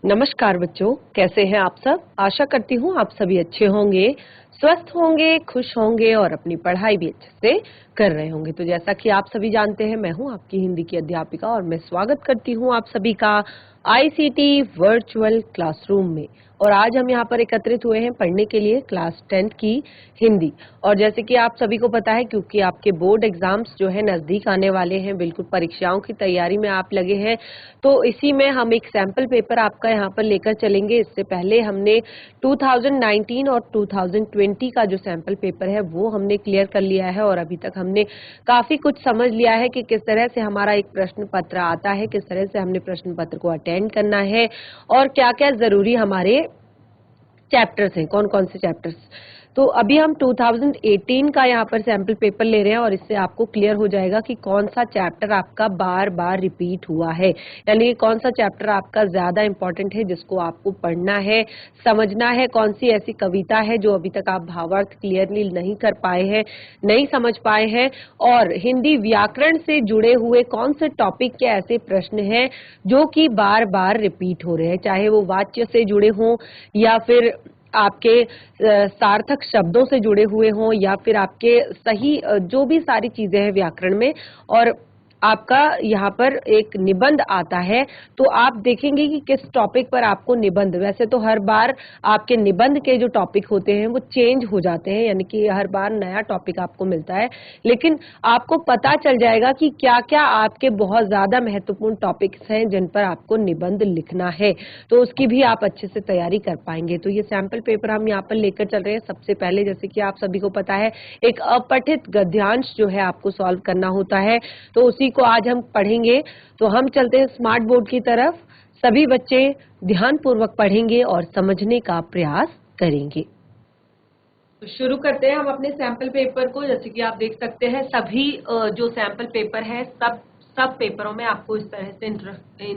नमस्कार बच्चों, कैसे हैं आप सब। आशा करती हूँ आप सभी अच्छे होंगे, स्वस्थ होंगे, खुश होंगे और अपनी पढ़ाई भी अच्छे से कर रहे होंगे। तो जैसा कि आप सभी जानते हैं, मैं हूँ आपकी हिंदी की अध्यापिका और मैं स्वागत करती हूँ आप सभी का आईसीटी वर्चुअल क्लासरूम में। और आज हम यहाँ पर एकत्रित हुए हैं पढ़ने के लिए क्लास 10 की हिंदी। और जैसे कि आप सभी को पता है, क्योंकि आपके बोर्ड एग्जाम्स जो है नजदीक आने वाले हैं, बिल्कुल परीक्षाओं की तैयारी में आप लगे हैं, तो इसी में हम एक सैंपल पेपर आपका यहाँ पर लेकर चलेंगे। इससे पहले हमने 2019 और 2020 का जो सैंपल पेपर है वो हमने क्लियर कर लिया है और अभी तक हमने काफी कुछ समझ लिया है कि किस तरह से हमारा एक प्रश्न पत्र आता है, किस तरह से हमने प्रश्न पत्र को अटेंड करना है और क्या क्या जरूरी हमारे चैप्टर्स हैं, कौन कौन से चैप्टर्स। तो अभी हम 2018 का यहाँ पर सैंपल पेपर ले रहे हैं और इससे आपको क्लियर हो जाएगा कि कौन सा चैप्टर आपका बार बार रिपीट हुआ है, यानी कि कौन सा चैप्टर आपका ज्यादा इंपॉर्टेंट है जिसको आपको पढ़ना है, समझना है। कौन सी ऐसी कविता है जो अभी तक आप भावार्थ क्लियरली नहीं कर पाए हैं, नहीं समझ पाए हैं, और हिंदी व्याकरण से जुड़े हुए कौन से टॉपिक के ऐसे प्रश्न हैं जो कि बार बार रिपीट हो रहे हैं, चाहे वो वाच्य से जुड़े हों या फिर आपके सार्थक शब्दों से जुड़े हुए हों या फिर आपके सही जो भी सारी चीजें हैं व्याकरण में। और आपका यहाँ पर एक निबंध आता है, तो आप देखेंगे कि किस टॉपिक पर आपको निबंध, वैसे तो हर बार आपके निबंध के जो टॉपिक होते हैं वो चेंज हो जाते हैं, यानी कि हर बार नया टॉपिक आपको मिलता है, लेकिन आपको पता चल जाएगा कि क्या क्या आपके बहुत ज्यादा महत्वपूर्ण टॉपिक्स हैं जिन पर आपको निबंध लिखना है, तो उसकी भी आप अच्छे से तैयारी कर पाएंगे। तो ये सैंपल पेपर हम यहाँ पर लेकर चल रहे हैं। सबसे पहले, जैसे कि आप सभी को पता है, एक अपठित गद्यांश जो है आपको सॉल्व करना होता है, तो उसी को आज हम पढ़ेंगे। तो हम चलते हैं स्मार्ट बोर्ड की तरफ। सभी बच्चे ध्यान पूर्वक पढ़ेंगे और समझने का प्रयास करेंगे। तो शुरू करते हैं हम अपने सैंपल पेपर को। जैसे कि आप देख सकते हैं, सभी जो सैंपल पेपर है सब पेपरों में आपको इस तरह से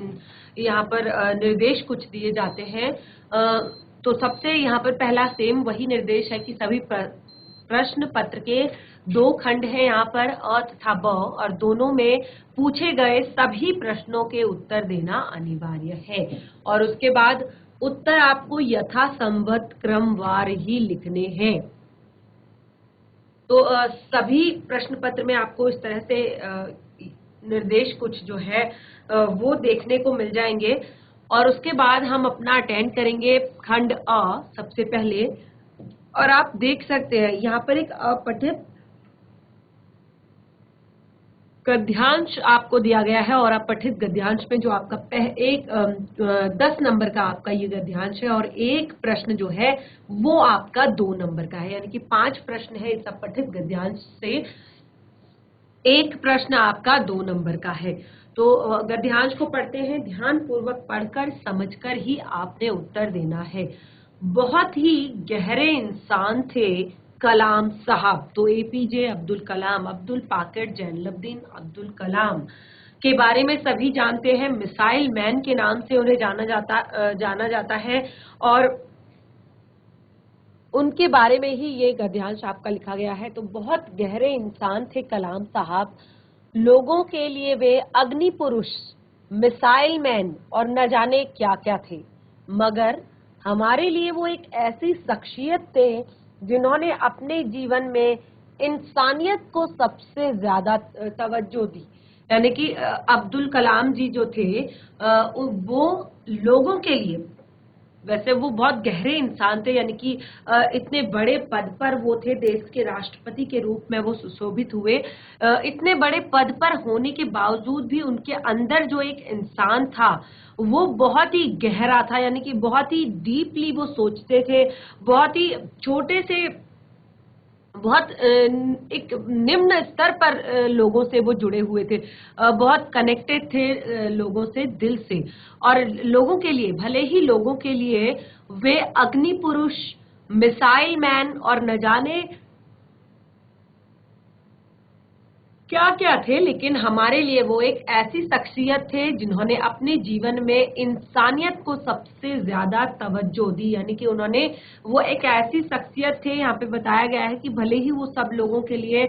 यहाँ पर निर्देश कुछ दिए जाते हैं। तो सबसे यहाँ पर पहला सेम वही निर्देश है कि सभी प्रश्न पत्र के 2 खंड हैं यहाँ पर, अ तथा ब, और दोनों में पूछे गए सभी प्रश्नों के उत्तर देना अनिवार्य है। और उसके बाद उत्तर आपको यथासंभव क्रमवार ही लिखने हैं। तो सभी प्रश्न पत्र में आपको इस तरह से निर्देश कुछ जो है वो देखने को मिल जाएंगे। और उसके बाद हम अपना अटेंड करेंगे खंड अ सबसे पहले। और आप देख सकते हैं यहाँ पर एक अपठित गद्यांश आपको दिया गया है, और अपठित गद्यांश में जो आपका 10 नंबर का आपका ये गद्यांश है और एक प्रश्न जो है वो आपका 2 नंबर का है, यानी कि 5 प्रश्न है इस अपठित गद्यांश से, एक प्रश्न आपका 2 नंबर का है। तो गद्यांश को पढ़ते हैं, ध्यान पूर्वक पढ़कर समझकर ही आपने उत्तर देना है। बहुत ही गहरे इंसान थे कलाम साहब। तो एपीजे अब्दुल कलाम, अब्दुल पाकिर जैनुलब्दीन अब्दुल कलाम के बारे में सभी जानते हैं। मिसाइल मैन के नाम से उन्हें जाना जाता है और उनके बारे में ही ये गद्यांश आपका लिखा गया है। तो बहुत गहरे इंसान थे कलाम साहब, लोगों के लिए वे अग्नि पुरुष, मिसाइल मैन और न जाने क्या क्या थे, मगर हमारे लिए वो एक ऐसी शख्सियत थे जिन्होंने अपने जीवन में इंसानियत को सबसे ज्यादा तवज्जो दी। यानी कि अब्दुल कलाम जी जो थे वो लोगों के लिए, वैसे वो बहुत गहरे इंसान थे, यानी कि इतने बड़े पद पर वो थे, देश के राष्ट्रपति के रूप में वो सुशोभित हुए। इतने बड़े पद पर होने के बावजूद भी उनके अंदर जो एक इंसान था वो बहुत ही गहरा था, यानी कि बहुत ही डीपली वो सोचते थे, बहुत ही छोटे से, बहुत एक निम्न स्तर पर लोगों से वो जुड़े हुए थे, बहुत कनेक्टेड थे लोगों से दिल से। और लोगों के लिए, भले ही लोगों के लिए वे अग्नि पुरुष, मिसाइल मैन और न जाने क्या क्या थे, लेकिन हमारे लिए वो एक ऐसी शख्सियत थे जिन्होंने अपने जीवन में इंसानियत को सबसे ज्यादा तवज्जो दी। यानी कि उन्होंने, वो एक ऐसी शख्सियत थे, यहाँ पे बताया गया है कि भले ही वो सब लोगों के लिए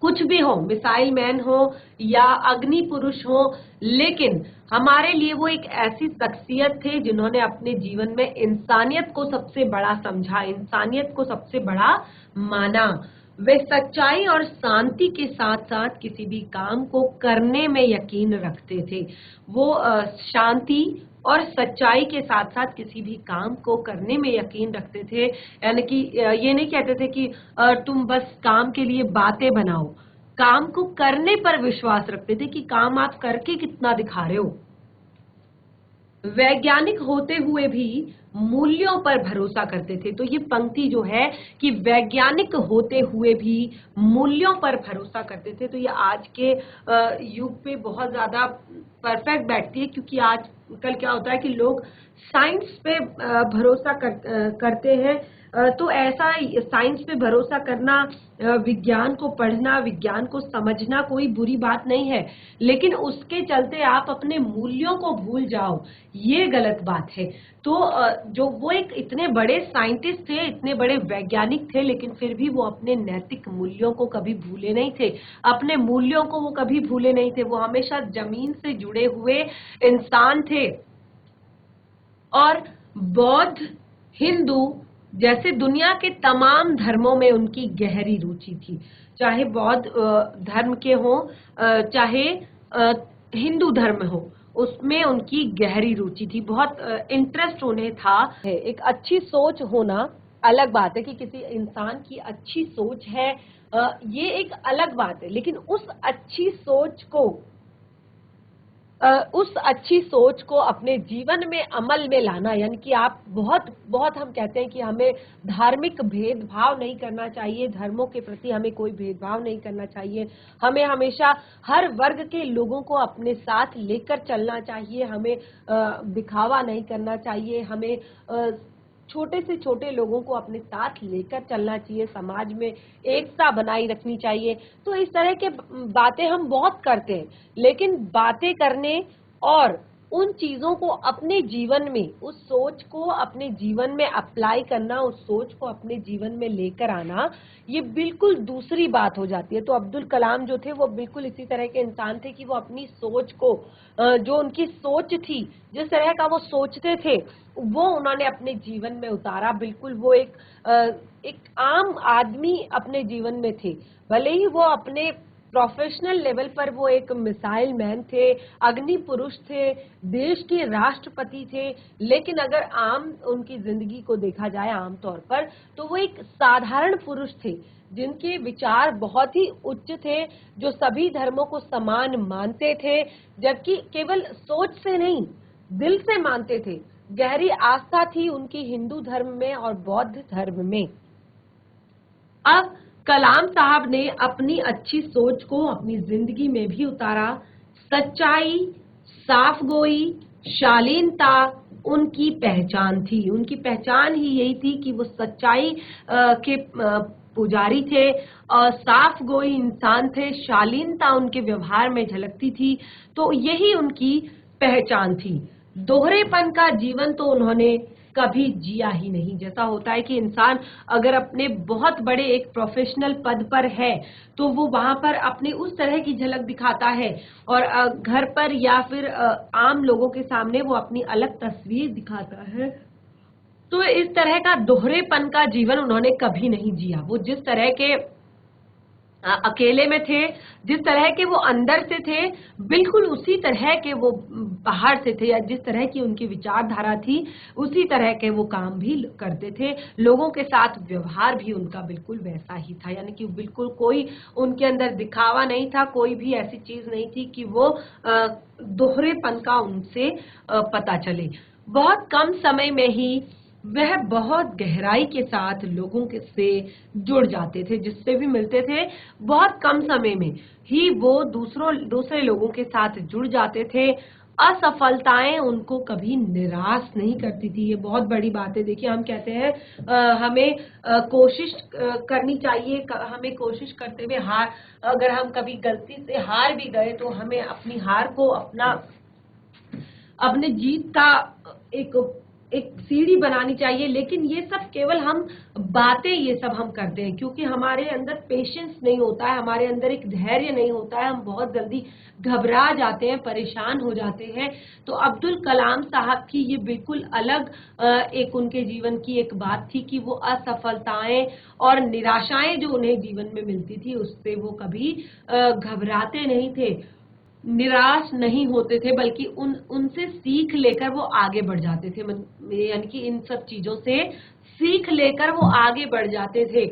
कुछ भी हो, मिसाइल मैन हो या अग्नि पुरुष हो, लेकिन हमारे लिए वो एक ऐसी शख्सियत थे जिन्होंने अपने जीवन में इंसानियत को सबसे बड़ा समझा, इंसानियत को सबसे बड़ा माना। वे सच्चाई और शांति के साथ साथ किसी भी काम को करने में यकीन रखते थे। वो शांति और सच्चाई के साथ साथ किसी भी काम को करने में यकीन रखते थे। यानी कि ये नहीं कहते थे कि तुम बस काम के लिए बातें बनाओ, काम को करने पर विश्वास रखते थे कि काम आप करके कितना दिखा रहे हो। वैज्ञानिक होते हुए भी मूल्यों पर भरोसा करते थे। तो ये पंक्ति जो है कि वैज्ञानिक होते हुए भी मूल्यों पर भरोसा करते थे, तो ये आज के युग पे बहुत ज्यादा परफेक्ट बैठती है, क्योंकि आजकल क्या होता है कि लोग साइंस पे भरोसा करते हैं। तो ऐसा साइंस पे भरोसा करना, विज्ञान को पढ़ना, विज्ञान को समझना कोई बुरी बात नहीं है, लेकिन उसके चलते आप अपने मूल्यों को भूल जाओ, ये गलत बात है। तो जो वो एक इतने बड़े साइंटिस्ट थे, इतने बड़े वैज्ञानिक थे, लेकिन फिर भी वो अपने नैतिक मूल्यों को कभी भूले नहीं थे, अपने मूल्यों को वो कभी भूले नहीं थे। वो हमेशा जमीन से जुड़े हुए इंसान थे। और बौद्ध, हिंदू जैसे दुनिया के तमाम धर्मों में उनकी गहरी रुचि थी। चाहे बौद्ध धर्म के हो, चाहे हिंदू धर्म हो, उसमें उनकी गहरी रुचि थी, बहुत इंटरेस्ट उन्हें था। एक अच्छी सोच होना अलग बात है कि किसी इंसान की अच्छी सोच है, ये एक अलग बात है, लेकिन उस अच्छी सोच को अपने जीवन में अमल में लाना, यानी कि आप बहुत बहुत हम कहते हैं कि हमें धार्मिक भेदभाव नहीं करना चाहिए, धर्मों के प्रति हमें कोई भेदभाव नहीं करना चाहिए, हमें हमेशा हर वर्ग के लोगों को अपने साथ लेकर चलना चाहिए, हमें दिखावा नहीं करना चाहिए, हमें छोटे से छोटे लोगों को अपने साथ लेकर चलना चाहिए, समाज में एकता बनाई रखनी चाहिए। तो इस तरह के बातें हम बहुत करते हैं, लेकिन बातें करने और उन चीजों को अपने जीवन में, उस सोच को अपने जीवन में अप्लाई करना, उस सोच को अपने जीवन में लेकर आना, ये बिल्कुल दूसरी बात हो जाती है। तो अब्दुल कलाम जो थे वो बिल्कुल इसी तरह के इंसान थे कि वो अपनी सोच को, जो उनकी सोच थी, जिस तरह का वो सोचते थे, वो उन्होंने अपने जीवन में उतारा। बिल्कुल वो एक आम आदमी अपने जीवन में थे, भले ही वो अपने प्रोफेशनल लेवल पर वो एक मिसाइल मैन थे, अग्नि पुरुष थे, देश के राष्ट्रपति थे, लेकिन अगर आम उनकी जिंदगी को देखा जाए आम तौर पर, तो वो एक साधारण पुरुष थे जिनके विचार बहुत ही उच्च थे, जो सभी धर्मों को समान मानते थे, जबकि केवल सोच से नहीं, दिल से मानते थे। गहरी आस्था थी उनकी हिंदू धर्म में और बौद्ध धर्म में। अब कलाम साहब ने अपनी अच्छी सोच को अपनी जिंदगी में भी उतारा। सच्चाई, साफगोई, शालीनता उनकी पहचान थी। उनकी पहचान ही यही थी कि वो सच्चाई के पुजारी थे और साफगोई इंसान थे, शालीनता उनके व्यवहार में झलकती थी। तो यही उनकी पहचान थी। दोहरेपन का जीवन तो उन्होंने कभी जिया ही नहीं। जैसा होता है कि इंसान अगर अपने बहुत बड़े एक प्रोफेशनल पद पर है, तो वो वहां पर अपने उस तरह की झलक दिखाता है, और घर पर या फिर आम लोगों के सामने वो अपनी अलग तस्वीर दिखाता है। तो इस तरह का दोहरेपन का जीवन उन्होंने कभी नहीं जिया। वो जिस तरह के अकेले में थे, जिस तरह के वो अंदर से थे, बिल्कुल उसी तरह के वो बाहर से थे, या जिस तरह की उनकी विचारधारा थी उसी तरह के वो काम भी करते थे। लोगों के साथ व्यवहार भी उनका बिल्कुल वैसा ही था, यानी कि बिल्कुल कोई उनके अंदर दिखावा नहीं था, कोई भी ऐसी चीज नहीं थी कि वो दोहरेपन का उनसे पता चले। बहुत कम समय में ही वह बहुत गहराई के साथ लोगों के से जुड़ जाते थे, जिससे भी मिलते थे बहुत कम समय में ही वो दूसरे लोगों के साथ जुड़ जाते थे। असफलताएं उनको कभी निराश नहीं करती थी, ये बहुत बड़ी बात है। देखिए, हम कहते हैं हमें कोशिश करनी चाहिए, हमें कोशिश करते हुए अगर हम कभी गलती से हार भी गए, तो हमें अपनी हार को अपने जीत का एक एक सीढ़ी बनानी चाहिए। लेकिन ये सब केवल हम बातें ये सब हम करते हैं, क्योंकि हमारे अंदर पेशेंस नहीं होता है, हमारे अंदर एक धैर्य नहीं होता है, हम बहुत जल्दी घबरा जाते हैं, परेशान हो जाते हैं। तो अब्दुल कलाम साहब की ये बिल्कुल अलग एक उनके जीवन की एक बात थी कि वो असफलताएं और निराशाएं जो उन्हें जीवन में मिलती थी उससे वो कभी घबराते नहीं थे, निराश नहीं होते थे, बल्कि उनसे सीख लेकर वो आगे बढ़ जाते थे। यानी कि इन सब चीजों से सीख लेकर वो आगे बढ़ जाते थे।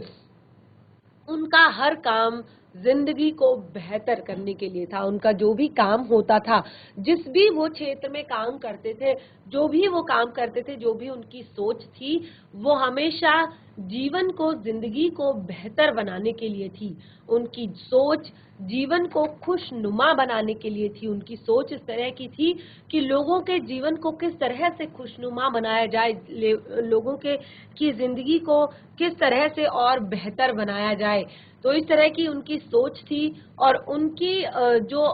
उनका हर काम जिंदगी को बेहतर करने के लिए था। उनका जो भी काम होता था, जिस भी वो क्षेत्र में काम करते थे, जो भी वो काम करते थे, जो भी उनकी सोच थी, वो हमेशा जीवन को, जिंदगी को बेहतर बनाने के लिए थी। उनकी सोच जीवन को खुशनुमा बनाने के लिए थी। उनकी सोच इस तरह की थी कि लोगों के जीवन को किस तरह से खुशनुमा बनाया जाए, लोगों के की जिंदगी को किस तरह से और बेहतर बनाया जाए। तो इस तरह की उनकी सोच थी। और उनकी जो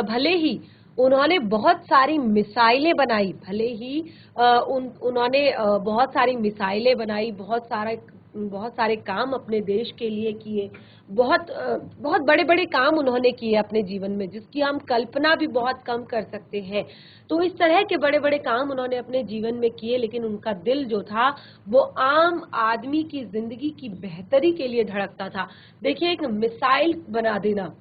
भले ही उन्होंने बहुत सारी मिसाइलें बनाई, भले ही उन्होंने बहुत सारी मिसाइलें बनाई, बहुत सारे काम अपने देश के लिए किए, बहुत बड़े बड़े काम उन्होंने किए अपने जीवन में, जिसकी हम कल्पना भी बहुत कम कर सकते हैं। तो इस तरह के बड़े बड़े काम उन्होंने अपने जीवन में किए, लेकिन उनका दिल जो था वो आम आदमी की जिंदगी की बेहतरी के लिए धड़कता था। देखिए, एक मिसाइल बना देना,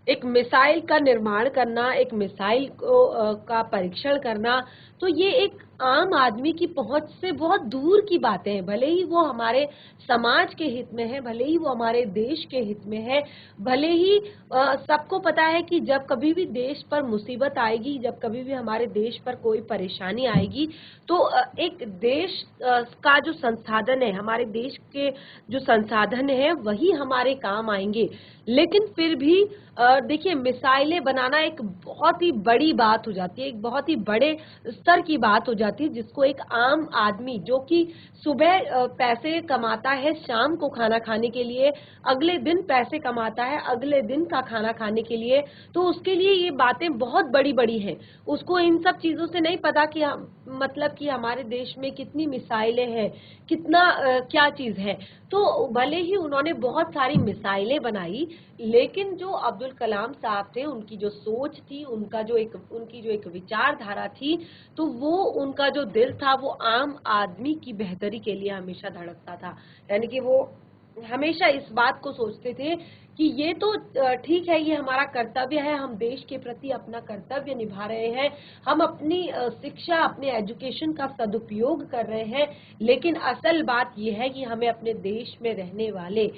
एक मिसाइल का निर्माण करना, एक मिसाइल का परीक्षण करना, तो ये एक आम आदमी की पहुंच से बहुत दूर की बातें हैं। भले ही वो हमारे समाज के हित में है, भले ही वो हमारे देश के हित में है, भले ही सबको पता है कि जब कभी भी देश पर मुसीबत आएगी, जब कभी भी हमारे देश पर कोई परेशानी आएगी, तो एक देश का जो संसाधन है, हमारे देश के जो संसाधन है, वही हमारे काम आएंगे। लेकिन फिर भी देखिए, मिसाइलें बनाना एक बहुत ही बड़ी बात हो जाती है, एक बहुत ही बड़े स्तर की बात हो जाती है, जिसको एक आम आदमी जो कि सुबह पैसे कमाता है शाम को खाना खाने के लिए, अगले दिन पैसे कमाता है अगले दिन का खाना खाने के लिए, तो उसके लिए ये बातें बहुत बड़ी बड़ी हैं। उसको इन सब चीजों से नहीं पता कि मतलब कि हमारे देश में कितनी मिसाइलें हैं, कितना क्या चीज है। तो भले ही उन्होंने बहुत सारी मिसाइलें बनाई, लेकिन जो अब्दुल कलाम साहब थे, उनकी जो सोच थी, उनकी जो एक विचारधारा थी, तो वो उनका जो दिल था वो आम आदमी की बेहतरी के लिए हमेशा धड़कता था। यानी कि वो हमेशा इस बात को सोचते थे कि ये तो ठीक है, ये हमारा कर्तव्य है, हम देश के प्रति अपना कर्तव्य निभा रहे हैं, हम अपनी शिक्षा, अपने एजुकेशन का सदुपयोग कर रहे हैं, लेकिन असल बात ये है कि हमें अपने देश में रहने वाले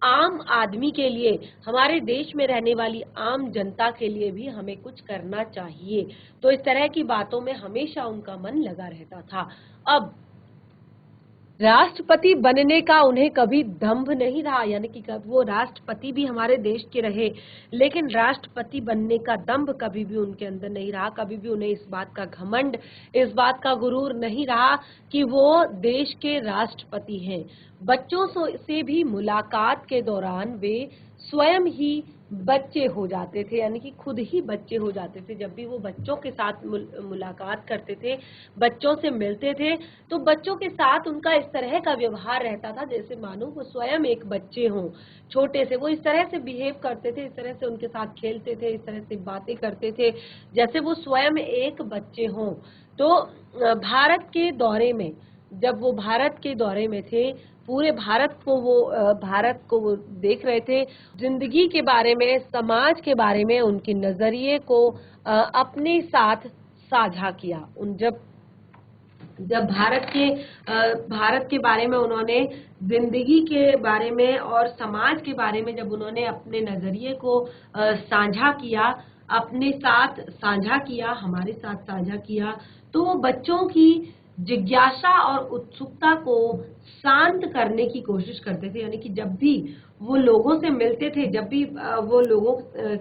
आम आदमी के लिए, हमारे देश में रहने वाली आम जनता के लिए भी हमें कुछ करना चाहिए। तो इस तरह की बातों में हमेशा उनका मन लगा रहता था। अब राष्ट्रपति बनने का उन्हें कभी दंभ नहीं रहा, यानी कि कभी वो राष्ट्रपति भी हमारे देश के रहे, लेकिन राष्ट्रपति बनने का दंभ कभी भी उनके अंदर नहीं रहा। कभी भी उन्हें इस बात का घमंड, इस बात का गुरूर नहीं रहा कि वो देश के राष्ट्रपति हैं। बच्चों से भी मुलाकात के दौरान वे स्वयं ही बच्चे हो जाते थे, यानी कि खुद ही बच्चे हो जाते थे। जब भी वो बच्चों के साथ मुलाकात करते थे, बच्चों से मिलते थे, तो बच्चों के साथ उनका इस तरह का व्यवहार रहता था जैसे मानो वो स्वयं एक बच्चे हों, छोटे से। वो इस तरह से बिहेव करते थे, इस तरह से उनके साथ खेलते थे, इस तरह से बातें करते थे जैसे वो स्वयं एक बच्चे हों। तो भारत के दौरे में, जब वो भारत के दौरे में थे, पूरे भारत को वो देख रहे थे, जिंदगी के बारे में, समाज के बारे में उनके नजरिए को अपने साथ साझा किया। जब भारत के बारे में उन्होंने, जिंदगी के बारे में और समाज के बारे में जब उन्होंने अपने नजरिए को साझा किया, अपने साथ साझा किया, हमारे साथ साझा किया, तो बच्चों की जिज्ञासा और उत्सुकता को शांत करने की कोशिश करते थे। यानी कि जब भी वो लोगों से मिलते थे, जब भी वो लोगों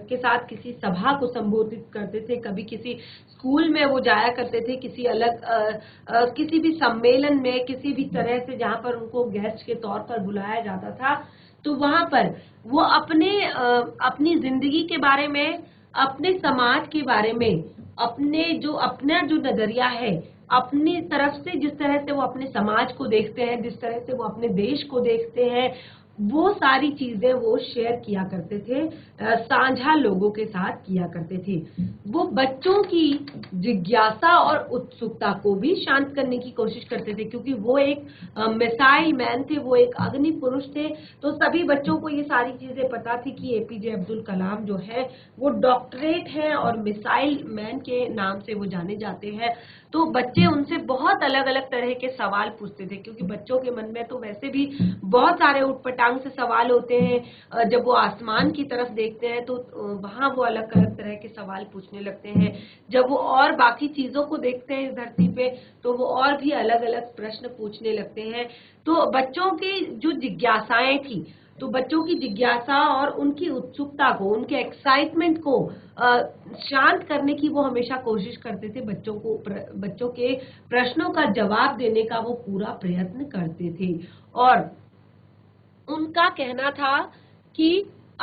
के साथ किसी सभा को संबोधित करते थे, कभी किसी स्कूल में वो जाया करते थे, किसी अलग किसी भी सम्मेलन में, किसी भी तरह से जहाँ पर उनको गेस्ट के तौर पर बुलाया जाता था, तो वहां पर वो अपनी जिंदगी के बारे में, अपने समाज के बारे में, अपना जो नजरिया है, अपनी तरफ से जिस तरह से वो अपने समाज को देखते हैं, जिस तरह से वो अपने देश को देखते हैं, वो सारी चीजें वो शेयर किया करते थे, साझा लोगों के साथ किया करते थे। वो बच्चों की जिज्ञासा और उत्सुकता को भी शांत करने की कोशिश करते थे, क्योंकि वो एक मिसाइल मैन थे, वो एक अग्नि पुरुष थे। तो सभी बच्चों को ये सारी चीजें पता थी कि एपीजे अब्दुल कलाम जो है वो डॉक्टरेट हैं और मिसाइल मैन के नाम से वो जाने जाते हैं। तो बच्चे उनसे बहुत अलग अलग तरह के सवाल पूछते थे, क्योंकि बच्चों के मन में तो वैसे भी बहुत सारे उटपटांग से सवाल होते हैं। जब वो आसमान की तरफ देखते हैं तो वहां वो अलग अलग तरह के सवाल पूछने लगते हैं। जब वो और बाकी चीजों को देखते हैं इस धरती पे, तो वो और भी अलग अलग प्रश्न पूछने लगते हैं। तो बच्चों की जो जिज्ञासाएं थी, तो बच्चों की जिज्ञासा और उनकी उत्सुकता को, उनके एक्साइटमेंट को शांत करने की वो हमेशा कोशिश करते थे। बच्चों के प्रश्नों का जवाब देने का वो पूरा प्रयत्न करते थे। और उनका कहना था कि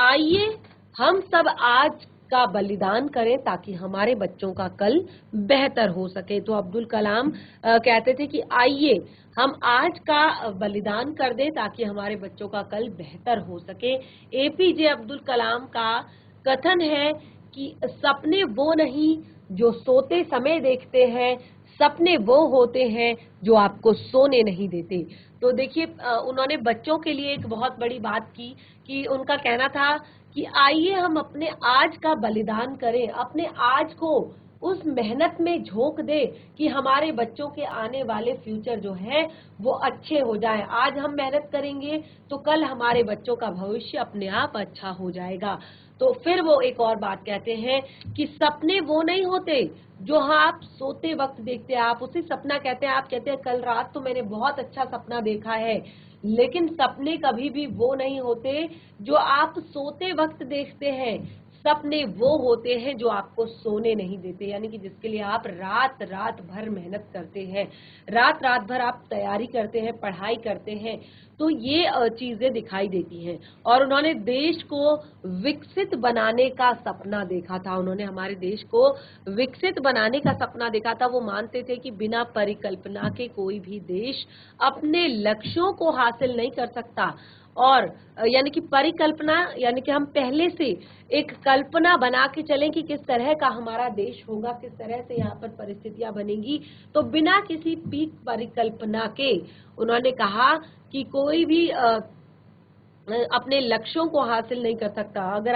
आइए हम सब आज का बलिदान करें ताकि हमारे बच्चों का कल बेहतर हो सके। तो अब्दुल कलाम कहते थे कि आइए हम आज का बलिदान कर दें ताकि हमारे बच्चों का कल बेहतर हो सके। एपीजे अब्दुल कलाम का कथन है कि सपने वो नहीं जो सोते समय देखते हैं, सपने वो होते हैं जो आपको सोने नहीं देते। तो देखिए, उन्होंने बच्चों के लिए एक बहुत बड़ी बात की कि उनका कहना था कि आइए हम अपने आज का बलिदान करें, अपने आज को उस मेहनत में झोंक दे कि हमारे बच्चों के आने वाले फ्यूचर जो है वो अच्छे हो जाए। आज हम मेहनत करेंगे तो कल हमारे बच्चों का भविष्य अपने आप अच्छा हो जाएगा। तो फिर वो एक और बात कहते हैं कि सपने वो नहीं होते जो आप सोते वक्त देखते हैं। आप उसे सपना कहते हैं, आप कहते हैं कल रात तो मैंने बहुत अच्छा सपना देखा है, लेकिन सपने कभी भी वो नहीं होते जो आप सोते वक्त देखते हैं। सपने वो होते हैं जो आपको सोने नहीं देते, यानी कि जिसके लिए आप रात रात भर मेहनत करते हैं, रात रात भर आप तैयारी करते हैं, पढ़ाई करते हैं। तो ये चीजें दिखाई देती हैं। और उन्होंने देश को विकसित बनाने का सपना देखा था, उन्होंने हमारे देश को विकसित बनाने का सपना देखा था। वो मानते थे कि बिना परिकल्पना के कोई भी देश अपने लक्ष्यों को हासिल नहीं कर सकता। और यानी कि परिकल्पना, यानी कि हम पहले से एक कल्पना बना के चलें कि किस तरह का हमारा देश होगा, किस तरह से यहाँ पर परिस्थितियां बनेंगी। तो बिना किसी पीक परिकल्पना के उन्होंने कहा कि कोई भी अपने लक्ष्यों को हासिल नहीं कर सकता। अगर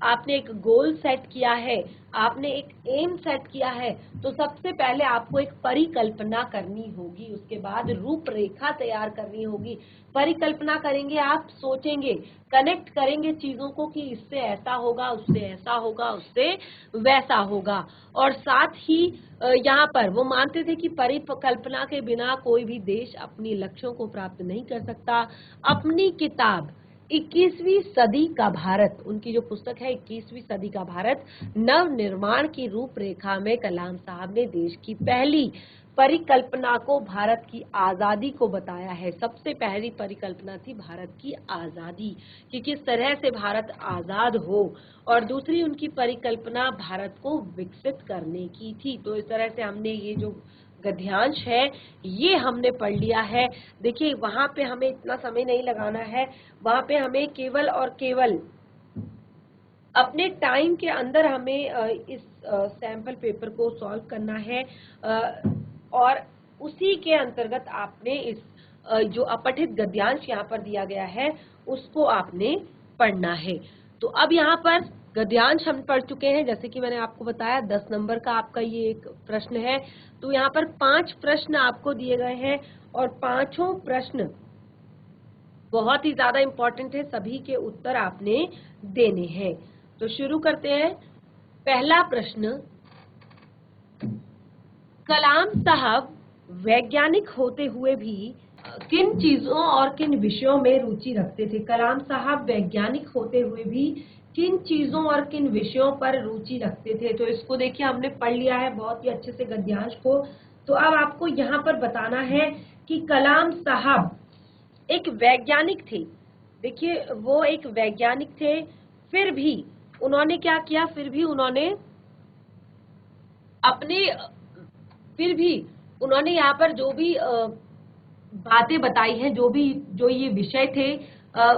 आपने एक गोल सेट किया है, आपने एक एम सेट किया है, तो सबसे पहले आपको एक परिकल्पना करनी होगी, उसके बाद रूपरेखा तैयार करनी होगी। परिकल्पना करेंगे, आप सोचेंगे, कनेक्ट करेंगे चीजों को कि इससे ऐसा होगा, उससे ऐसा होगा, उससे वैसा होगा। और साथ ही यहाँ पर वो मानते थे कि परिकल्पना के बिना कोई भी देश अपनी लक्ष्यों को प्राप्त नहीं कर सकता। अपनी किताब 21वीं सदी का भारत, उनकी जो पुस्तक है 21वीं सदी का भारत, नव निर्माण की रूपरेखा में कलाम साहब ने देश की पहली परिकल्पना को, भारत की आजादी को बताया है। सबसे पहली परिकल्पना थी भारत की आजादी, कि किस तरह से भारत आजाद हो। और दूसरी उनकी परिकल्पना भारत को विकसित करने की थी। तो इस तरह से हमने ये जो गद्यांश है ये हमने पढ़ लिया है। देखिए, वहां पे हमें इतना समय नहीं लगाना है, वहां पे हमें केवल और केवल अपने टाइम के अंदर हमें इस सैंपल पेपर को सॉल्व करना है। और उसी के अंतर्गत आपने इस जो अपठित गद्यांश यहाँ पर दिया गया है उसको आपने पढ़ना है। तो अब यहाँ पर गद्यांश हम पढ़ चुके हैं, जैसे कि मैंने आपको बताया 10 नंबर का आपका ये एक प्रश्न है। तो यहाँ पर 5 प्रश्न आपको दिए गए हैं और पांचों प्रश्न बहुत ही ज्यादा इंपॉर्टेंट है, सभी के उत्तर आपने देने हैं। तो शुरू करते हैं। पहला प्रश्न, कलाम साहब वैज्ञानिक होते हुए भी किन चीजों और किन विषयों में रुचि रखते थे? कलाम साहब वैज्ञानिक होते हुए भी किन चीजों और किन विषयों पर रुचि रखते थे? तो इसको देखिए, हमने पढ़ लिया है बहुत ही अच्छे से गद्यांश को। तो अब आपको यहाँ पर बताना है कि कलाम साहब एक वैज्ञानिक थे। देखिए, वो एक वैज्ञानिक थे, फिर भी उन्होंने क्या किया, फिर भी उन्होंने अपने फिर भी उन्होंने यहाँ पर जो भी बातें बताई हैं, जो ये विषय थे,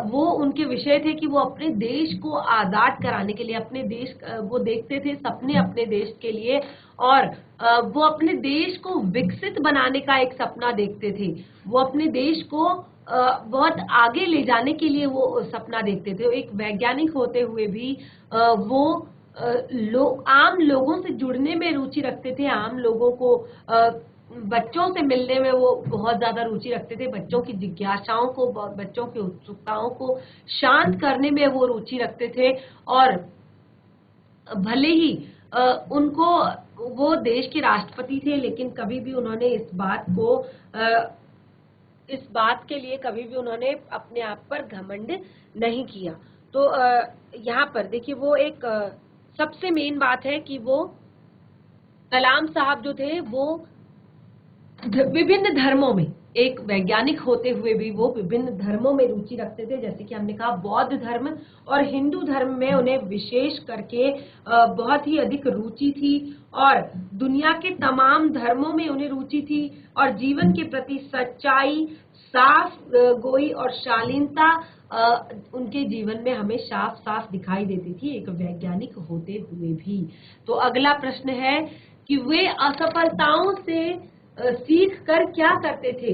वो उनके विषय थे कि वो अपने देश को आजाद कराने के लिए, अपने देश वो देखते थे सपने अपने देश के लिए, और वो अपने देश को विकसित बनाने का एक सपना देखते थे। वो अपने देश को बहुत आगे ले जाने के लिए वो सपना देखते थे। एक वैज्ञानिक होते हुए भी वो आम लोगों से जुड़ने में रुचि रखते थे, आम लोगों को बच्चों से मिलने में वो बहुत ज्यादा रुचि रखते थे, बच्चों की जिज्ञासाओं को, बच्चों की उत्सुकताओं को शांत करने में वो रुचि रखते थे। और भले ही उनको वो देश के राष्ट्रपति थे, लेकिन कभी भी उन्होंने इस बात के लिए कभी भी उन्होंने अपने आप पर घमंड नहीं किया। तो यहाँ पर देखिए वो एक सबसे मेन बात है कि वो कलाम साहब जो थे वो विभिन्न धर्मों में, एक वैज्ञानिक होते हुए भी वो विभिन्न धर्मों में रुचि रखते थे। जैसे कि हमने कहा बौद्ध धर्म और हिंदू धर्म में उन्हें विशेष करके बहुत ही अधिक रुचि थी, और दुनिया के तमाम धर्मों में उन्हें रुचि थी, और जीवन के प्रति सच्चाई, साफ गोई और शालीनता उनके जीवन में हमें साफ साफ दिखाई देती थी, एक वैज्ञानिक होते हुए भी। तो अगला प्रश्न है कि वे असफलताओं से सीख कर क्या करते थे।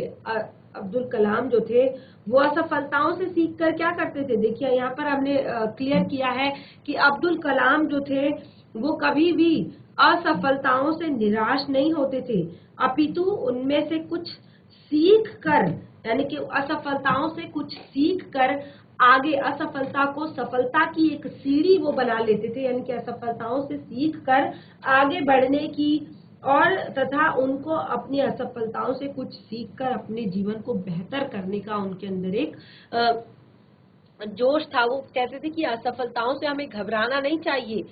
अब्दुल कलाम जो थे वो असफलताओं से सीख कर क्या करते थे। देखिए यहाँ पर हमने क्लियर किया है कि अब्दुल कलाम जो थे वो कभी भी असफलताओं से निराश नहीं होते थे, अपितु उनमें से कुछ सीख कर, यानी कि असफलताओं से कुछ सीख कर आगे असफलता को सफलता की एक सीढ़ी वो बना लेते थे, यानी कि असफलताओं से सीख कर आगे बढ़ने की, और तथा उनको अपनी असफलताओं से कुछ सीखकर अपने जीवन को बेहतर करने का उनके अंदर एक जोश था। वो कहते थे कि असफलताओं से हमें घबराना नहीं चाहिए,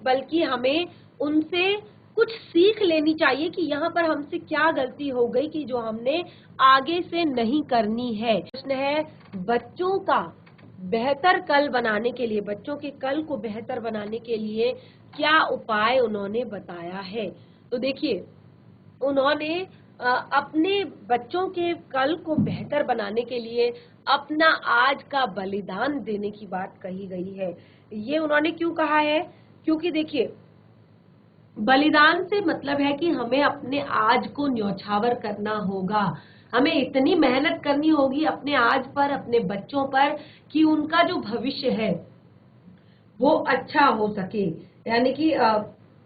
बल्कि हमें उनसे कुछ सीख लेनी चाहिए कि यहाँ पर हमसे क्या गलती हो गई कि जो हमने आगे से नहीं करनी है। प्रश्न है बच्चों का बेहतर कल बनाने के लिए, बच्चों के कल को बेहतर बनाने के लिए क्या उपाय उन्होंने बताया है। तो देखिए उन्होंने अपने बच्चों के कल को बेहतर बनाने के लिए अपना आज का बलिदान देने की बात कही गई है। ये उन्होंने क्यों कहा है, क्योंकि देखिए बलिदान से मतलब है कि हमें अपने आज को न्यौछावर करना होगा, हमें इतनी मेहनत करनी होगी अपने आज पर, अपने बच्चों पर, कि उनका जो भविष्य है वो अच्छा हो सके, यानी कि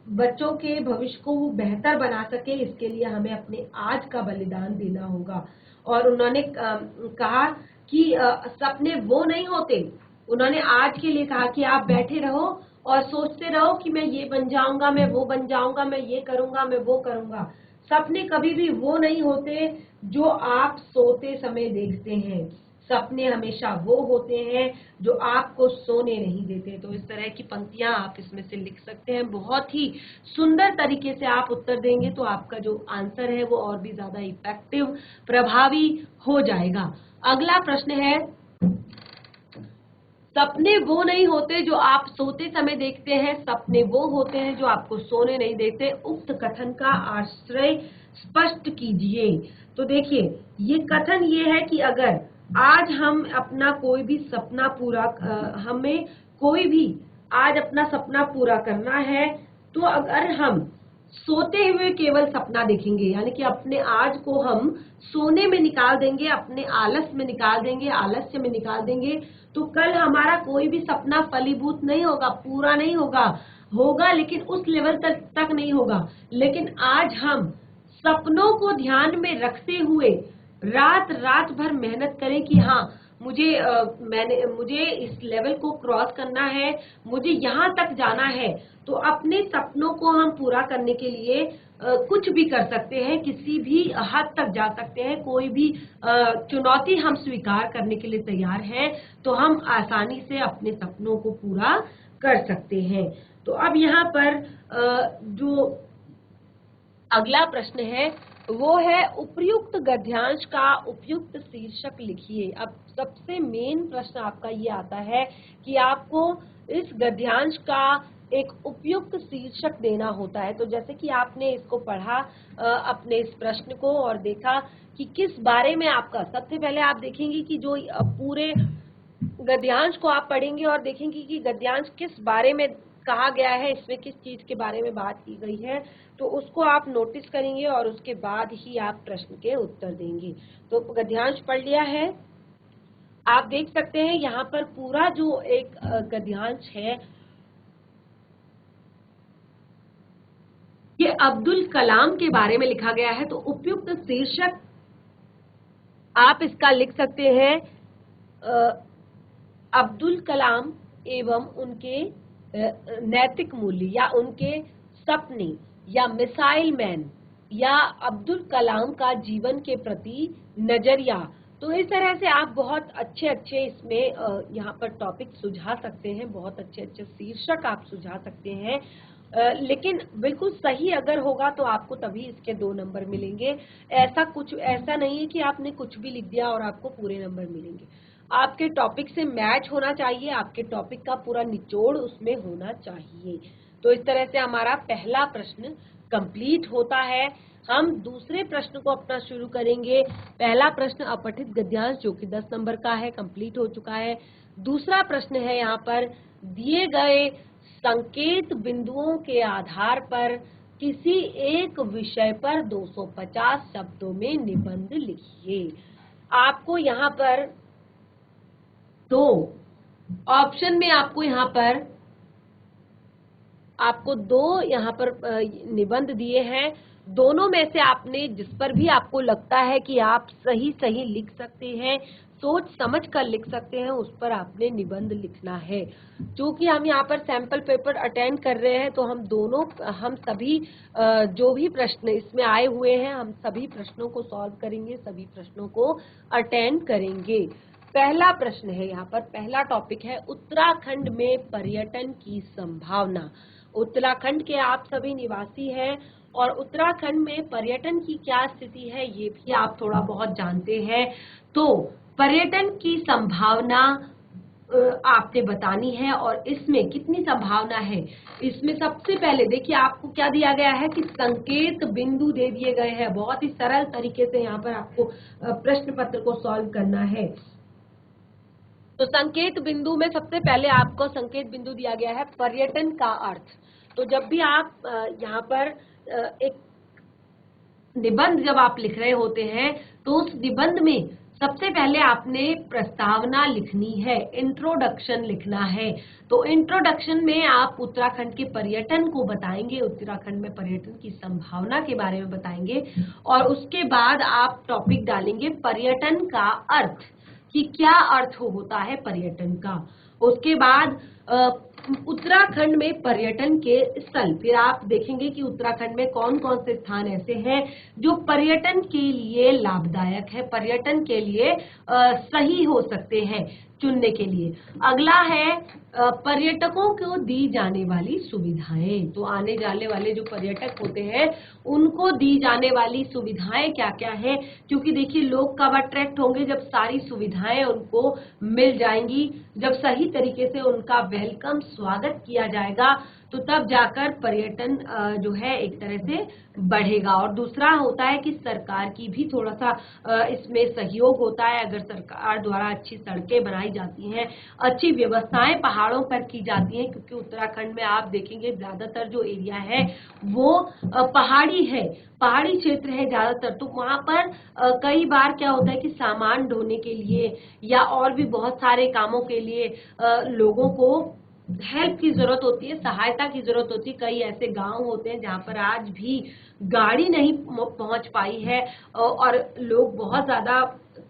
बच्चों के भविष्य को वो बेहतर बना सके, इसके लिए हमें अपने आज का बलिदान देना होगा। और उन्होंने कहा कि सपने वो नहीं होते, उन्होंने आज के लिए कहा कि आप बैठे रहो और सोचते रहो कि मैं ये बन जाऊंगा, मैं वो बन जाऊंगा, मैं ये करूंगा, मैं वो करूंगा। सपने कभी भी वो नहीं होते जो आप सोते समय देखते हैं, सपने हमेशा वो होते हैं जो आपको सोने नहीं देते। तो इस तरह की पंक्तियां आप इसमें से लिख सकते हैं, बहुत ही सुंदर तरीके से आप उत्तर देंगे तो आपका जो आंसर है वो और भी ज्यादा इफेक्टिव, प्रभावी हो जाएगा। अगला प्रश्न है सपने वो नहीं होते जो आप सोते समय देखते हैं, सपने वो होते हैं जो आपको सोने नहीं देते। उक्त कथन का आश्रय स्पष्ट कीजिए। तो देखिए ये कथन ये है कि अगर आज हम अपना कोई भी सपना हमें कोई भी आज अपना सपना पूरा करना है, तो अगर हम सोते हुए केवल सपना देखेंगे, यानी कि अपने आज को हम सोने में निकाल देंगे, अपने आलस में निकाल देंगे, आलस्य में निकाल देंगे, तो कल हमारा कोई भी सपना फलीभूत नहीं होगा, पूरा नहीं होगा लेकिन उस लेवल तक नहीं होगा। लेकिन आज हम सपनों को ध्यान में रखते हुए रात भर मेहनत करें कि हाँ मुझे इस लेवल को क्रॉस करना है, मुझे यहाँ तक जाना है, तो अपने सपनों को हम पूरा करने के लिए कुछ भी कर सकते हैं, किसी भी हद तक जा सकते हैं, कोई भी चुनौती हम स्वीकार करने के लिए तैयार हैं, तो हम आसानी से अपने सपनों को पूरा कर सकते हैं। तो अब यहाँ पर जो अगला प्रश्न है वो है उपर्युक्त गद्यांश का उपयुक्त शीर्षक लिखिए। अब सबसे मेन प्रश्न आपका ये आता है कि आपको इस गद्यांश का एक उपयुक्त शीर्षक देना होता है। तो जैसे कि आपने इसको पढ़ा अपने इस प्रश्न को और देखा कि किस बारे में आपका, सबसे पहले आप देखेंगे कि जो पूरे गद्यांश को आप पढ़ेंगे और देखेंगे कि गद्यांश किस बारे में कहा गया है, इसमें किस चीज के बारे में बात की गई है, तो उसको आप नोटिस करेंगे और उसके बाद ही आप प्रश्न के उत्तर देंगे। तो गद्यांश पढ़ लिया है, आप देख सकते हैं यहाँ पर पूरा जो एक गद्यांश है ये अब्दुल कलाम के बारे में लिखा गया है। तो उपयुक्त शीर्षक आप इसका लिख सकते हैं अब्दुल कलाम एवं उनके नैतिक मूल्य, या उनके सपने, या मिसाइल मैन, या अब्दुल कलाम का जीवन के प्रति नजरिया। तो इस तरह से आप बहुत अच्छे अच्छे इसमें यहाँ पर टॉपिक सुझा सकते हैं, बहुत अच्छे अच्छे शीर्षक आप सुझा सकते हैं। लेकिन बिल्कुल सही अगर होगा तो आपको तभी इसके 2 नंबर मिलेंगे। ऐसा नहीं है कि आपने कुछ भी लिख दिया और आपको पूरे नंबर मिलेंगे। आपके टॉपिक से मैच होना चाहिए, आपके टॉपिक का पूरा निचोड़ उसमें होना चाहिए। तो इस तरह से हमारा पहला प्रश्न कंप्लीट होता है। हम दूसरे प्रश्न को अपना शुरू करेंगे। पहला प्रश्न अपठित गद्यांश जो कि 10 नंबर का है, कंप्लीट हो चुका है। दूसरा प्रश्न है यहाँ पर, दिए गए संकेत बिंदुओं के आधार पर किसी एक विषय पर 250 शब्दों में निबंध लिखिए। आपको यहाँ पर 2 ऑप्शन में आपको यहाँ पर निबंध दिए हैं। दोनों में से आपने जिस पर भी आपको लगता है कि आप सही लिख सकते हैं, सोच समझ कर लिख सकते हैं, उस पर आपने निबंध लिखना है। क्योंकि हम यहाँ पर सैंपल पेपर अटेंड कर रहे हैं तो हम सभी जो भी प्रश्न इसमें आए हुए हैं, हम सभी प्रश्नों को सॉल्व करेंगे, सभी प्रश्नों को अटेंड करेंगे। पहला प्रश्न है यहाँ पर, पहला टॉपिक है उत्तराखंड में पर्यटन की संभावना। उत्तराखंड के आप सभी निवासी हैं और उत्तराखंड में पर्यटन की क्या स्थिति है ये भी आप थोड़ा बहुत जानते हैं। तो पर्यटन की संभावना आपने बतानी है और इसमें कितनी संभावना है। इसमें सबसे पहले देखिए आपको क्या दिया गया है कि संकेत बिंदु दे दिए गए हैं। बहुत ही सरल तरीके से यहाँ पर आपको प्रश्न पत्र को सॉल्व करना है। तो संकेत बिंदु में सबसे पहले आपको संकेत बिंदु दिया गया है पर्यटन का अर्थ। तो जब भी आप यहाँ पर एक निबंध जब आप लिख रहे होते हैं तो उस निबंध में सबसे पहले आपने प्रस्तावना लिखनी है, इंट्रोडक्शन लिखना है। तो इंट्रोडक्शन में आप उत्तराखंड के पर्यटन को बताएंगे, उत्तराखंड में पर्यटन की संभावना के बारे में बताएंगे और उसके बाद आप टॉपिक डालेंगे पर्यटन का अर्थ, कि क्या अर्थ होता है पर्यटन का। उसके बाद उत्तराखंड में पर्यटन के स्थल, फिर आप देखेंगे कि उत्तराखंड में कौन कौन से स्थान ऐसे हैं जो पर्यटन के लिए लाभदायक है, पर्यटन के लिए सही हो सकते हैं चुनने के लिए। अगला है पर्यटकों को दी जाने वाली सुविधाएं। तो आने जाने वाले जो पर्यटक होते हैं उनको दी जाने वाली सुविधाएं क्या क्या है, क्योंकि देखिए लोग कब अट्रैक्ट होंगे जब सारी सुविधाएं उनको मिल जाएंगी, जब सही तरीके से उनका वेलकम स्वागत किया जाएगा, तो तब जाकर पर्यटन जो है एक तरह से बढ़ेगा। और दूसरा होता है कि सरकार की भी थोड़ा सा इसमें सहयोग होता है। अगर सरकार द्वारा अच्छी सड़कें बनाई जाती हैं, अच्छी व्यवस्थाएं पहाड़ों पर की जाती हैं, क्योंकि उत्तराखंड में आप देखेंगे ज्यादातर जो एरिया है वो पहाड़ी है, पहाड़ी क्षेत्र है ज्यादातर। तो वहां पर कई बार क्या होता है कि सामान ढोने के लिए या और भी बहुत सारे कामों के लिए लोगों को हेल्प की जरूरत होती है, सहायता की जरूरत होती है। कई ऐसे गांव होते हैं जहां पर आज भी गाड़ी नहीं पहुंच पाई है और लोग बहुत ज्यादा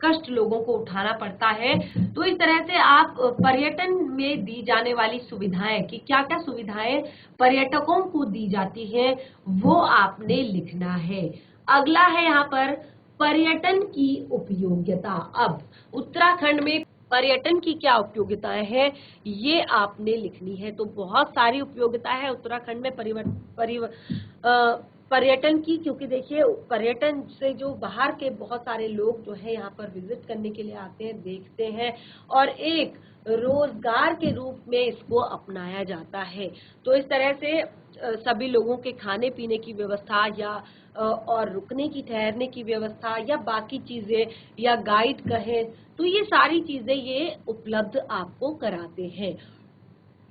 कष्ट लोगों को उठाना पड़ता है। तो इस तरह से आप पर्यटन में दी जाने वाली सुविधाएं कि क्या क्या सुविधाएं पर्यटकों को दी जाती हैं वो आपने लिखना है। अगला है यहाँ पर पर्यटन की उपयोगिता। अब उत्तराखंड में पर्यटन की क्या उपयोगिताएं हैं ये आपने लिखनी है। तो बहुत सारी उपयोगिता है उत्तराखंड में पर्यटन की, क्योंकि देखिए पर्यटन से जो बाहर के बहुत सारे लोग जो है यहाँ पर विजिट करने के लिए आते हैं, देखते हैं और एक रोजगार के रूप में इसको अपनाया जाता है। तो इस तरह से सभी लोगों के खाने पीने की व्यवस्था या और रुकने की, ठहरने की व्यवस्था या बाकी चीजें या गाइड कहें, तो ये सारी चीजें ये उपलब्ध आपको कराते हैं।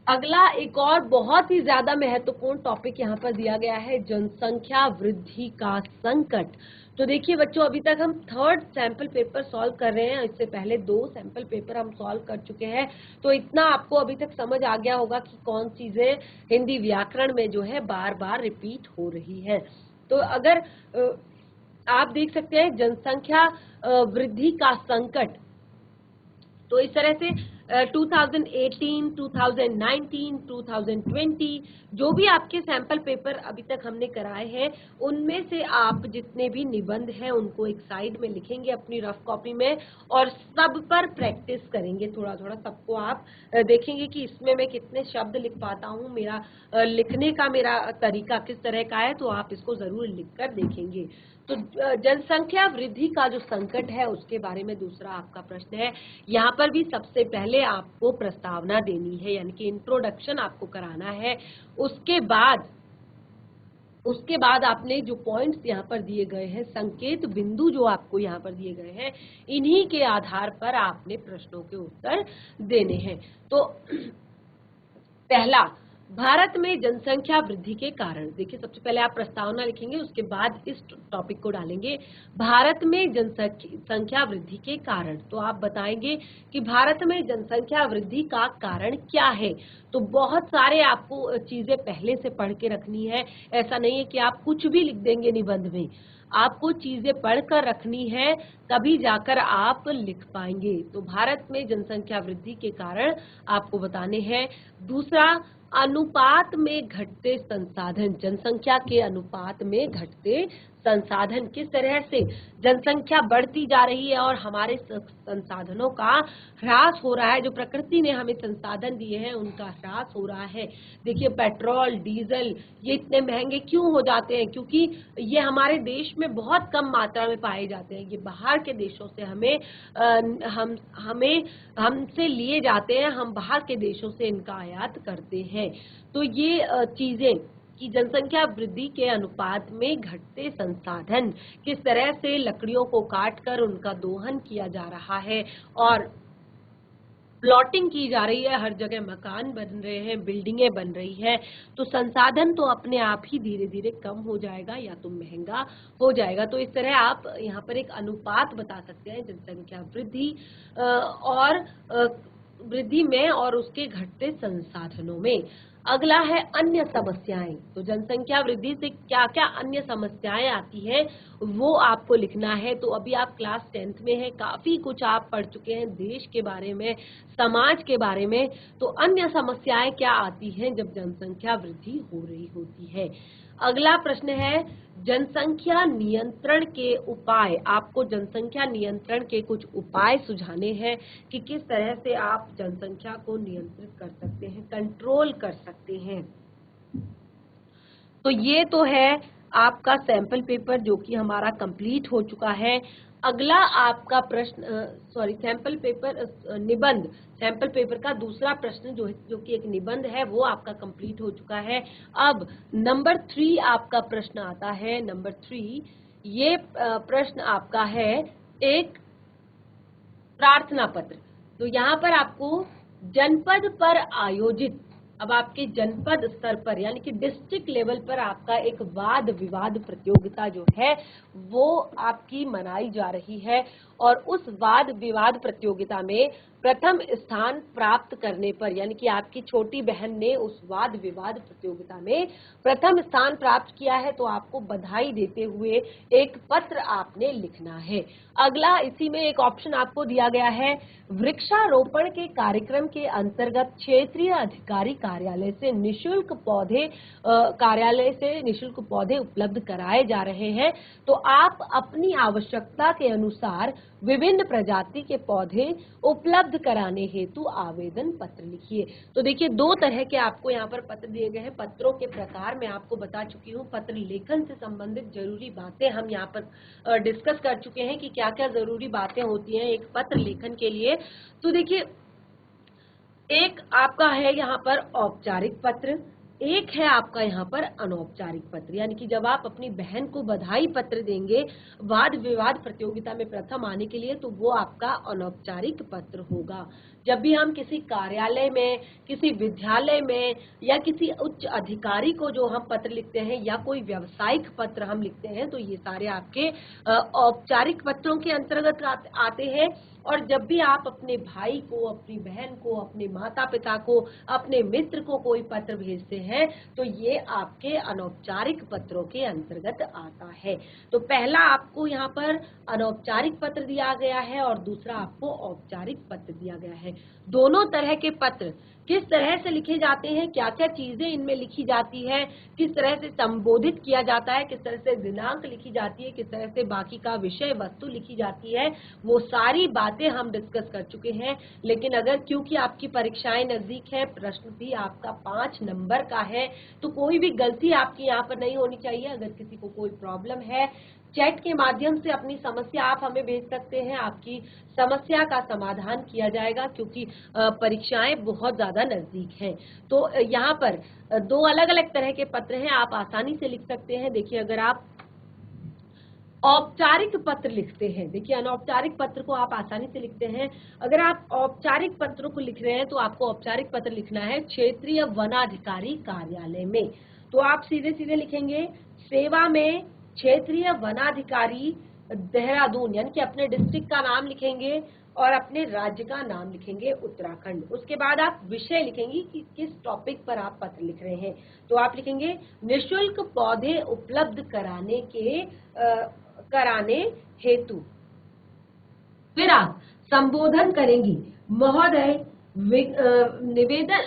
अगला एक और बहुत ही ज्यादा महत्वपूर्ण टॉपिक यहाँ पर दिया गया है, जनसंख्या वृद्धि का संकट। तो देखिए बच्चों, अभी तक हम थर्ड सैंपल पेपर सॉल्व कर रहे हैं, इससे पहले 2 सैंपल पेपर हम सॉल्व कर चुके हैं। तो इतना आपको अभी तक समझ आ गया होगा कि कौन चीजें हिंदी व्याकरण में जो है बार बार रिपीट हो रही है। तो अगर आप देख सकते हैं जनसंख्या वृद्धि का संकट, तो इस तरह से 2018, 2019, 2020 जो भी आपके सैंपल पेपर अभी तक हमने कराए हैं, उनमें से आप जितने भी निबंध हैं उनको एक साइड में लिखेंगे अपनी रफ कॉपी में और सब पर प्रैक्टिस करेंगे थोड़ा थोड़ा। सबको आप देखेंगे कि इसमें मैं कितने शब्द लिख पाता हूँ, मेरा लिखने का मेरा तरीका किस तरह का है, तो आप इसको जरूर लिख कर देखेंगे। तो जनसंख्या वृद्धि का जो संकट है उसके बारे में दूसरा आपका प्रश्न है। यहाँ पर भी सबसे पहले आपको प्रस्तावना देनी है, यानी कि इंट्रोडक्शन आपको कराना है। उसके बाद आपने जो पॉइंट्स यहाँ पर दिए गए हैं, संकेत बिंदु जो आपको यहाँ पर दिए गए हैं, इन्हीं के आधार पर आपने प्रश्नों के उत्तर देने हैं। तो पहला, भारत में जनसंख्या वृद्धि के कारण। देखिए सबसे पहले आप प्रस्तावना लिखेंगे, उसके बाद इस टॉपिक को डालेंगे, भारत में जनसंख्या वृद्धि के कारण। तो आप बताएंगे कि भारत में जनसंख्या वृद्धि का कारण क्या है। तो बहुत सारे आपको चीजें पहले से पढ़ के रखनी है, ऐसा नहीं है कि आप कुछ भी लिख देंगे निबंध में, आपको चीजें पढ़कर रखनी है, तभी जाकर आप लिख पाएंगे। तो भारत में जनसंख्या वृद्धि के कारण आपको बताने हैं। दूसरा, अनुपात में घटते संसाधन, जनसंख्या के अनुपात में घटते संसाधन, किस तरह से जनसंख्या बढ़ती जा रही है और हमारे संसाधनों का ह्रास हो रहा है, जो प्रकृति ने हमें संसाधन दिए हैं उनका ह्रास हो रहा है। देखिए पेट्रोल, डीजल ये इतने महंगे क्यों हो जाते हैं, क्योंकि ये हमारे देश में बहुत कम मात्रा में पाए जाते हैं, ये बाहर के देशों से हमसे लिए जाते हैं, हम बाहर के देशों से इनका आयात करते हैं। तो ये चीजें कि जनसंख्या वृद्धि के अनुपात में घटते संसाधन, किस तरह से लकड़ियों को काटकर उनका दोहन किया जा रहा है और प्लॉटिंग की जा रही है, हर जगह मकान बन रहे हैं, बिल्डिंगें बन रही है, तो संसाधन तो अपने आप ही धीरे धीरे कम हो जाएगा या तो महंगा हो जाएगा। तो इस तरह आप यहाँ पर एक अनुपात बता सकते हैं जनसंख्या वृद्धि और वृद्धि में और उसके घटते संसाधनों में। अगला है अन्य समस्याएं। तो जनसंख्या वृद्धि से क्या क्या अन्य समस्याएं आती हैं वो आपको लिखना है। तो अभी आप क्लास 10th में हैं, काफी कुछ आप पढ़ चुके हैं देश के बारे में, समाज के बारे में। तो अन्य समस्याएं क्या आती हैं जब जनसंख्या वृद्धि हो रही होती है। अगला प्रश्न है जनसंख्या नियंत्रण के उपाय। आपको जनसंख्या नियंत्रण के कुछ उपाय सुझाने हैं कि किस तरह से आप जनसंख्या को नियंत्रित कर सकते हैं, कंट्रोल कर सकते हैं। तो ये तो है आपका सैंपल पेपर जो कि हमारा कंप्लीट हो चुका है। अगला आपका प्रश्न सैंपल पेपर निबंध, सैंपल पेपर का दूसरा प्रश्न जो कि एक निबंध है वो आपका कंप्लीट हो चुका है। अब नंबर 3 आपका प्रश्न आता है। नंबर 3 ये प्रश्न आपका है एक प्रार्थना पत्र। तो यहाँ पर आपको जनपद पर आयोजित, अब आपके जनपद स्तर पर यानी कि डिस्ट्रिक्ट लेवल पर आपका एक वाद विवाद प्रतियोगिता जो है वो आपकी मनाई जा रही है और उस वाद विवाद प्रतियोगिता में प्रथम स्थान प्राप्त करने पर, यानी कि आपकी छोटी बहन ने उस वाद विवाद प्रतियोगिता में प्रथम स्थान प्राप्त किया है, तो आपको बधाई देते हुए एक पत्र आपने लिखना है। अगला इसी में एक ऑप्शन आपको दिया गया है, वृक्षारोपण के कार्यक्रम के अंतर्गत क्षेत्रीय अधिकारी कार्यालय से निशुल्क पौधे उपलब्ध कराए जा रहे हैं। तो आप अपनी आवश्यकता के अनुसार विभिन्न प्रजाति के पौधे उपलब्ध कराने हेतु आवेदन पत्र लिखिए। तो देखिए, दो तरह के आपको यहाँ पर पत्र दिए गए हैं। पत्रों के प्रकार मैं आपको बता चुकी हूँ। पत्र लेखन से संबंधित जरूरी बातें हम यहाँ पर डिस्कस कर चुके हैं कि क्या क्या जरूरी बातें होती हैं एक पत्र लेखन के लिए। तो देखिए, एक आपका है यहाँ पर औपचारिक पत्र, एक है आपका यहाँ पर अनौपचारिक पत्र। यानी कि जब आप अपनी बहन को बधाई पत्र देंगे वाद विवाद प्रतियोगिता में प्रथम आने के लिए, तो वो आपका अनौपचारिक पत्र होगा। जब भी हम किसी कार्यालय में, किसी विद्यालय में या किसी उच्च अधिकारी को जो हम पत्र लिखते हैं या कोई व्यावसायिक पत्र हम लिखते हैं, तो ये सारे आपके औपचारिक पत्रों के अंतर्गत आते हैं। और जब भी आप अपने भाई को, अपनी बहन को, अपने माता पिता को, अपने मित्र को कोई पत्र भेजते हैं, तो ये आपके अनौपचारिक पत्रों के अंतर्गत आता है। तो पहला आपको यहाँ पर अनौपचारिक पत्र दिया गया है और दूसरा आपको औपचारिक पत्र दिया गया है। दोनों तरह के पत्र किस तरह से लिखे जाते हैं, क्या क्या चीजें इनमें लिखी जाती है, किस तरह से संबोधित किया जाता है, किस तरह से दिनांक लिखी जाती है, किस तरह से बाकी का विषय वस्तु लिखी जाती है, वो सारी बातें हम डिस्कस कर चुके हैं। लेकिन अगर क्योंकि आपकी परीक्षाएं नजदीक है, प्रश्न भी आपका 5 नंबर का है, तो कोई भी गलती आपकी यहाँ पर नहीं होनी चाहिए। अगर किसी को कोई प्रॉब्लम है, चैट के माध्यम से अपनी समस्या आप हमें भेज सकते हैं। आपकी समस्या का समाधान किया जाएगा, क्योंकि परीक्षाएं बहुत ज्यादा नजदीक हैं। तो यहाँ पर दो अलग अलग तरह के पत्र हैं, आप आसानी से लिख सकते हैं। देखिए, अगर आप औपचारिक पत्र लिखते हैं, देखिए अनौपचारिक पत्र को आप आसानी से लिखते हैं। अगर आप औपचारिक पत्रों को लिख रहे हैं, तो आपको औपचारिक पत्र लिखना है क्षेत्रीय वनाधिकारी कार्यालय में। तो आप सीधे सीधे लिखेंगे सेवा में क्षेत्रीय वनाधिकारी देहरादून, यानी कि अपने डिस्ट्रिक्ट का नाम लिखेंगे और अपने राज्य का नाम लिखेंगे उत्तराखंड। उसके बाद आप विषय लिखेंगे कि किस टॉपिक पर आप पत्र लिख रहे हैं। तो आप लिखेंगे निशुल्क पौधे उपलब्ध कराने हेतु। फिर आप संबोधन करेंगी, महोदय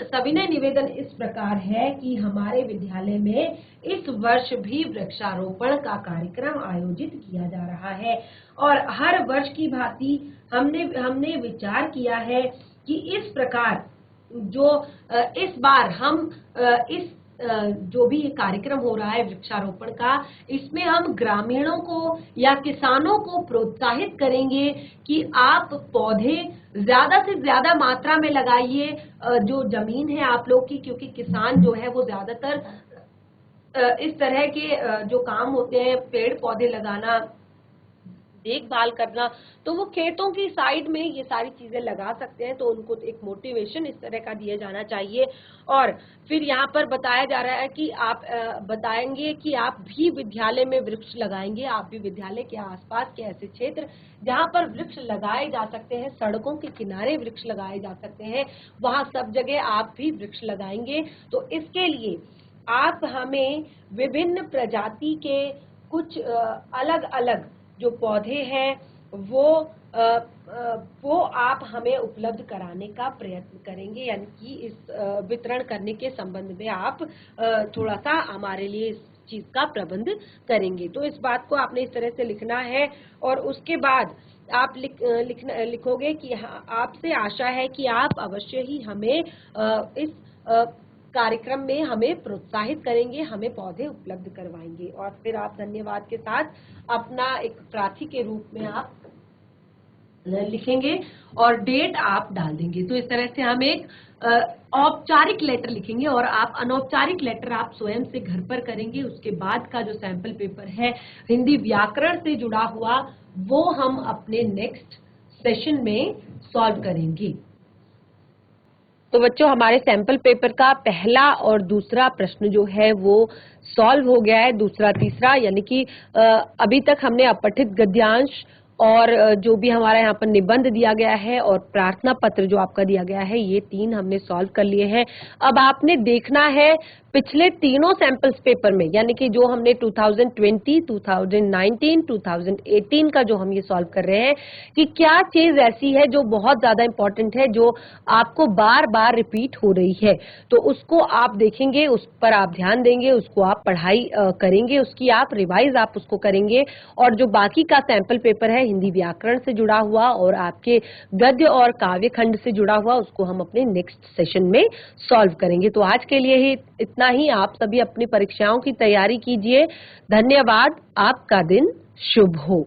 सविनय निवेदन इस प्रकार है कि हमारे विद्यालय में इस वर्ष भी वृक्षारोपण का कार्यक्रम आयोजित किया जा रहा है और हर वर्ष की भांति हमने विचार किया है कि इस प्रकार जो इस बार हम इस जो भी कार्यक्रम हो रहा है वृक्षारोपण का, इसमें हम ग्रामीणों को या किसानों को प्रोत्साहित करेंगे कि आप पौधे ज्यादा से ज्यादा मात्रा में लगाइए जो जमीन है आप लोग की, क्योंकि किसान जो है वो ज्यादातर इस तरह के जो काम होते हैं, पेड़ पौधे लगाना, देखभाल करना, तो वो खेतों की साइड में ये सारी चीजें लगा सकते हैं। तो उनको एक मोटिवेशन इस तरह का दिया जाना चाहिए। और फिर यहाँ पर बताया जा रहा है कि आप बताएंगे कि आप भी विद्यालय में वृक्ष लगाएंगे। आप भी विद्यालय के आसपास के ऐसे क्षेत्र जहाँ पर वृक्ष लगाए जा सकते हैं, सड़कों के किनारे वृक्ष लगाए जा सकते हैं, वहाँ सब जगह आप भी वृक्ष लगाएंगे। तो इसके लिए आप हमें विभिन्न प्रजाति के कुछ अलग अलग जो पौधे हैं वो आप हमें उपलब्ध कराने का प्रयत्न करेंगे, यानी कि इस वितरण करने के संबंध में आप थोड़ा सा हमारे लिए इस चीज का प्रबंध करेंगे। तो इस बात को आपने इस तरह से लिखना है। और उसके बाद आप लिखोगे कि आपसे आशा है कि आप अवश्य ही हमें इस कार्यक्रम में हमें प्रोत्साहित करेंगे, हमें पौधे उपलब्ध करवाएंगे। और फिर आप धन्यवाद के साथ अपना एक प्रार्थी के रूप में आप लिखेंगे और डेट आप डाल देंगे। तो इस तरह से हम एक औपचारिक लेटर लिखेंगे और आप अनौपचारिक लेटर आप स्वयं से घर पर करेंगे। उसके बाद का जो सैंपल पेपर है हिंदी व्याकरण से जुड़ा हुआ, वो हम अपने नेक्स्ट सेशन में सॉल्व करेंगे। तो बच्चों, हमारे सैंपल पेपर का पहला और दूसरा प्रश्न जो है वो सॉल्व हो गया है। दूसरा तीसरा, यानी कि अभी तक हमने अपठित गद्यांश और जो भी हमारा यहाँ पर निबंध दिया गया है और प्रार्थना पत्र जो आपका दिया गया है, ये 3 हमने सॉल्व कर लिए हैं। अब आपने देखना है पिछले तीनों सैंपल्स पेपर में, यानी कि जो हमने 2020, 2019, 2018 का जो हम ये सॉल्व कर रहे हैं, कि क्या चीज ऐसी है जो बहुत ज्यादा इंपॉर्टेंट है, जो आपको बार बार रिपीट हो रही है। तो उसको आप देखेंगे, उस पर आप ध्यान देंगे, उसको आप पढ़ाई करेंगे, उसकी आप रिवाइज आप उसको करेंगे। और जो बाकी का सैंपल पेपर है हिंदी व्याकरण से जुड़ा हुआ और आपके गद्य और काव्य खंड से जुड़ा हुआ, उसको हम अपने नेक्स्ट सेशन में सॉल्व करेंगे। तो आज के लिए ही इतना ही। आप सभी अपनी परीक्षाओं की तैयारी कीजिए। धन्यवाद। आपका दिन शुभ हो।